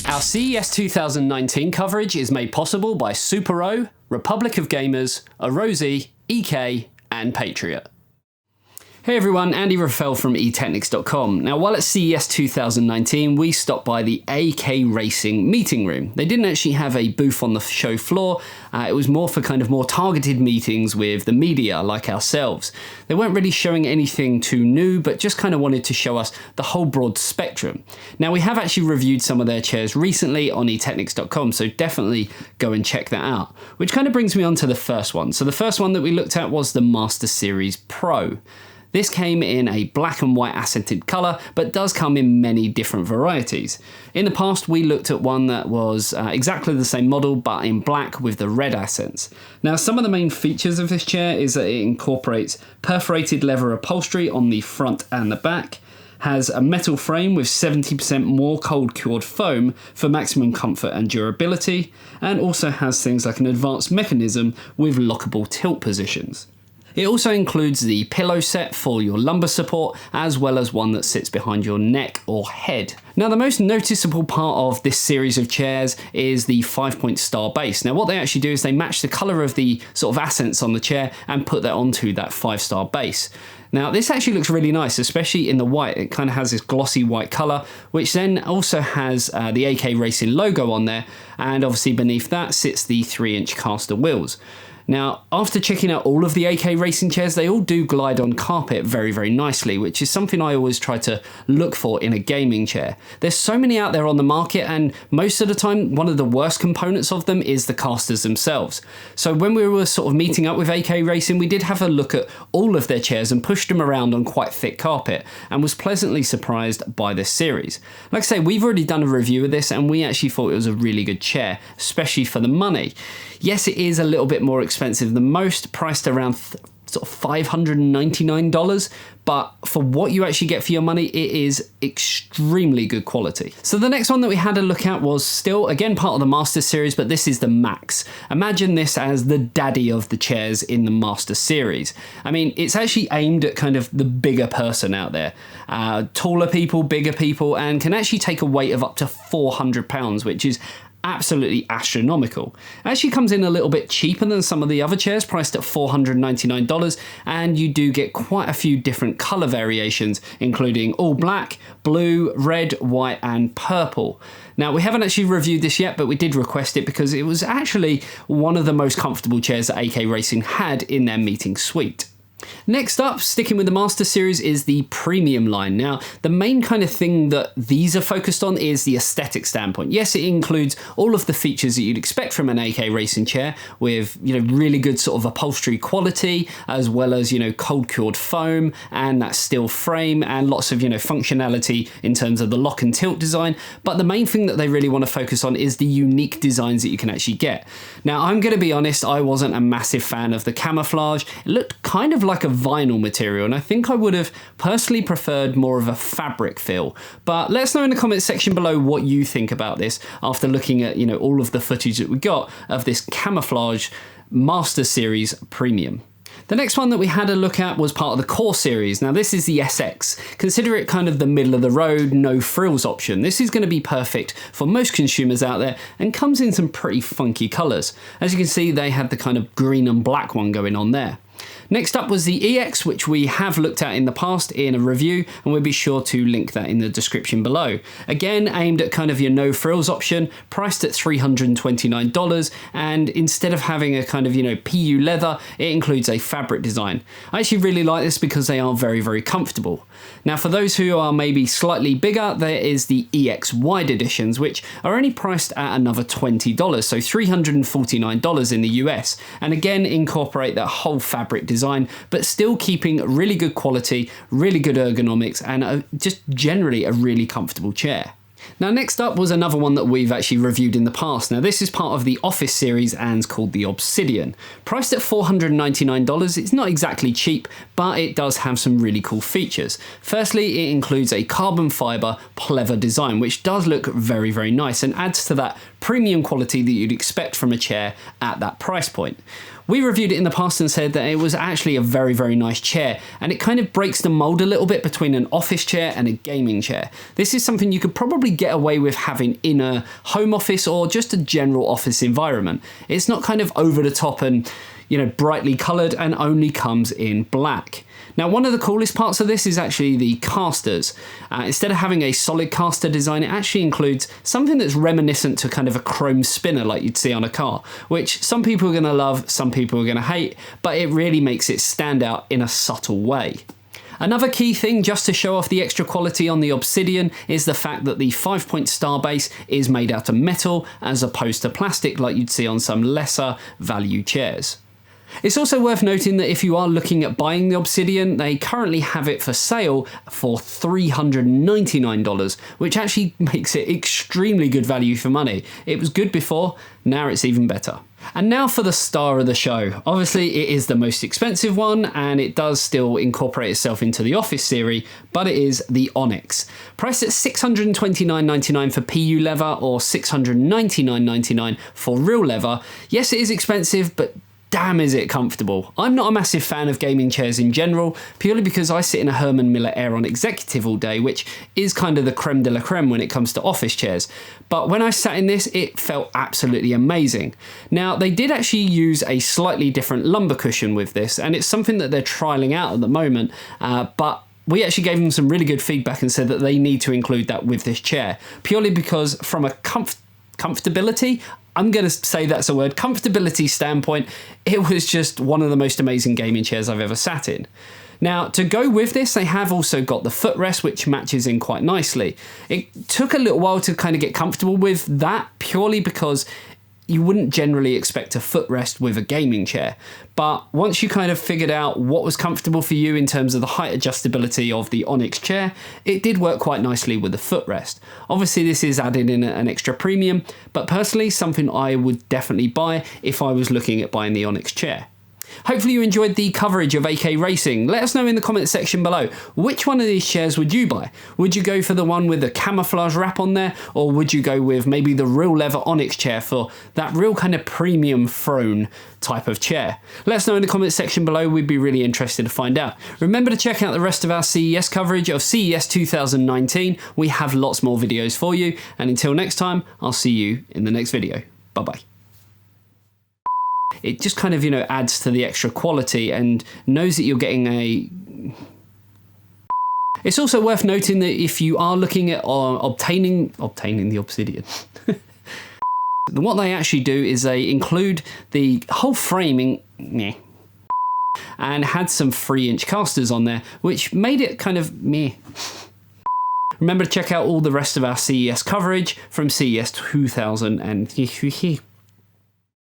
Our CES 2019 coverage is made possible by SuperO, Republic of Gamers, Arosi, EK, and Patriot. Hey everyone, Andy Raffel from eTeknix.com. Now, while at CES 2019, we stopped by the AKRacing meeting room. They didn't actually have a booth on the show floor. It was more for kind of more targeted meetings with the media like ourselves. They weren't really showing anything too new, but just kind of wanted to show us the whole broad spectrum. Now, we have actually reviewed some of their chairs recently on eTeknix.com, so definitely go and check that out. Which kind of brings me on to the first one. So the first one that we looked at was the Master Series Pro. This came in a black and white accented colour, but does come in many different varieties. In the past, we looked at one that was exactly the same model, but in black with the red accents. Now, some of the main features of this chair is that it incorporates perforated leather upholstery on the front and the back, has a metal frame with 70% more cold cured foam for maximum comfort and durability, and also has things like an advanced mechanism with lockable tilt positions. It also includes the pillow set for your lumbar support, as well as one that sits behind your neck or head. Now, the most noticeable part of this series of chairs is the 5-point star base. Now, what they actually do is they match the colour of the sort of accents on the chair and put that onto that 5-star base. Now, this actually looks really nice, especially in the white. It kind of has this glossy white colour, which then also has the AKRacing logo on there, and obviously beneath that sits the 3-inch caster wheels. Now, after checking out all of the AKRacing chairs, they all do glide on carpet very, very nicely, which is something I always try to look for in a gaming chair. There's so many out there on the market, and most of the time, one of the worst components of them is the casters themselves. So when we were sort of meeting up with AKRacing, we did have a look at all of their chairs and pushed them around on quite thick carpet, and was pleasantly surprised by this series. Like I say, we've already done a review of this, and we actually thought it was a really good chair, especially for the money. Yes, it is a little bit more expensive than most, priced around sort of $599, but for what you actually get for your money, it is extremely good quality. So the next one that we had a look at was still, again, part of the Master Series, but this is the Max. Imagine this as the daddy of the chairs in the Master Series. I mean, it's actually aimed at kind of the bigger person out there. Taller people, bigger people, and can actually take a weight of up to 400 pounds, which is absolutely astronomical. It actually comes in a little bit cheaper than some of the other chairs, priced at $499, and you do get quite a few different colour variations, including all black, blue, red, white, and purple. Now, we haven't actually reviewed this yet, but we did request it because it was actually one of the most comfortable chairs that AKRacing had in their meeting suite. Next up, sticking with the Master Series, is the premium line. Now, the main kind of thing that these are focused on is the aesthetic standpoint. Yes, it includes all of the features that you'd expect from an AKRacing chair with, really good sort of upholstery quality, as well as, cold cured foam and that steel frame, and lots of, functionality in terms of the lock and tilt design. But the main thing that they really want to focus on is the unique designs that you can actually get. Now, I'm going to be honest, I wasn't a massive fan of the camouflage. It looked kind of like a vinyl material, and I think I would have personally preferred more of a fabric feel. But let us know in the comments section below what you think about this after looking at all of the footage that we got of this camouflage Master Series Premium. The next one that we had a look at was part of the Core series. Now, this is the SX. Consider it kind of the middle of the road, no frills option. This is going to be perfect for most consumers out there and comes in some pretty funky colours. As you can see, they had the kind of green and black one going on there. Next up was the EX, which we have looked at in the past in a review, and we'll be sure to link that in the description below. Again, aimed at kind of your no frills option, priced at $329, and instead of having a kind of, PU leather, it includes a fabric design. I actually really like this because they are very, very comfortable. Now, for those who are maybe slightly bigger, there is the EX Wide Editions, which are only priced at another $20, so $349 in the US, and again incorporate that whole fabric design, but still keeping really good quality, really good ergonomics, and just generally a really comfortable chair. Now, next up was another one that we've actually reviewed in the past. Now, this is part of the Office series and is called the Obsidian. Priced at $499, it's not exactly cheap, but it does have some really cool features. Firstly, it includes a carbon fiber pleather design, which does look very, very nice and adds to that premium quality that you'd expect from a chair at that price point. We reviewed it in the past and said that it was actually a very, very nice chair, and it kind of breaks the mold a little bit between an office chair and a gaming chair. This is something you could probably get away with having in a home office or just a general office environment. It's not kind of over the top and, you know, brightly coloured, and only comes in black. Now, one of the coolest parts of this is actually the casters. Instead of having a solid caster design, it actually includes something that's reminiscent to kind of a chrome spinner like you'd see on a car, which some people are going to love, some people are going to hate, but it really makes it stand out in a subtle way. Another key thing, just to show off the extra quality on the Obsidian, is the fact that the 5-point star base is made out of metal as opposed to plastic like you'd see on some lesser value chairs. It's also worth noting that if you are looking at buying the Obsidian, they currently have it for sale for $399, which actually makes it extremely good value for money. It was good before, now it's even better. And now for the star of the show. Obviously it is the most expensive one, and it does still incorporate itself into the Office series, but it is the Onyx. Priced at $629.99 for PU leather or $699.99 for real leather. Yes, it is expensive, but damn is it comfortable. I'm not a massive fan of gaming chairs in general, purely because I sit in a Herman Miller Aeron Executive all day, which is kind of the creme de la creme when it comes to office chairs. But when I sat in this, it felt absolutely amazing. Now, they did actually use a slightly different lumbar cushion with this, and it's something that they're trialing out at the moment, but we actually gave them some really good feedback and said that they need to include that with this chair, purely because from a comfortability, I'm going to say that's a word, comfortability standpoint, it was just one of the most amazing gaming chairs I've ever sat in. Now, to go with this, they have also got the footrest, which matches in quite nicely. It took a little while to kind of get comfortable with that, purely because you wouldn't generally expect a footrest with a gaming chair. But once you kind of figured out what was comfortable for you in terms of the height adjustability of the Onyx chair, it did work quite nicely with the footrest. Obviously this is added in an extra premium, but personally something I would definitely buy if I was looking at buying the Onyx chair. Hopefully you enjoyed the coverage of AKRacing. Let us know in the comments section below, which one of these chairs would you buy? Would you go for the one with the camouflage wrap on there, or would you go with maybe the real leather Onyx chair for that real kind of premium throne type of chair? Let us know in the comments section below, we'd be really interested to find out. Remember to check out the rest of our CES coverage of CES 2019. We have lots more videos for you, and until next time, I'll see you in the next video. Bye-bye. It just kind of, you know, adds to the extra quality and knows that you're getting a... It's also worth noting that if you are looking at obtaining the Obsidian, what they actually do is they include the whole framing and had some 3-inch casters on there, which made it kind of meh. Remember to check out all the rest of our CES coverage from CES 2000 and